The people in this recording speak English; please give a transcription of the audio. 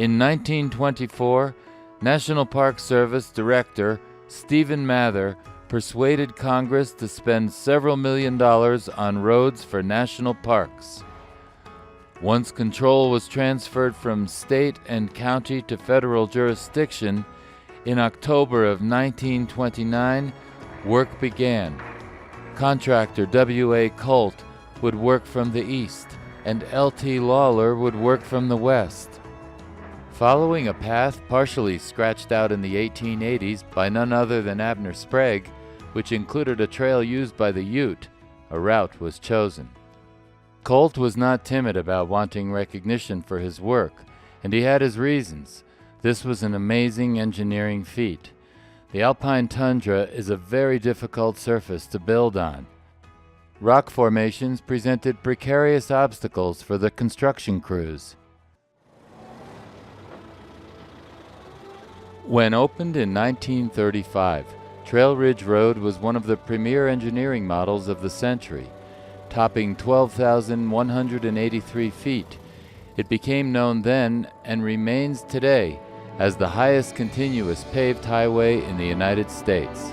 In 1924, National Park Service Director Stephen Mather persuaded Congress to spend several $1 million on roads for national parks. Once control was transferred from state and county to federal jurisdiction, in October of 1929, work began. Contractor W.A. Colt would work from the east, and L.T. Lawler would work from the west. Following a path partially scratched out in the 1880s by none other than Abner Sprague, which included a trail used by the Ute, a route was chosen. Colt was not timid about wanting recognition for his work, and he had his reasons. This was an amazing engineering feat. The alpine tundra is a very difficult surface to build on. Rock formations presented precarious obstacles for the construction crews. When opened in 1935, Trail Ridge Road was one of the premier engineering models of the century. Topping 12,183 feet, it became known then and remains today as the highest continuous paved highway in the United States.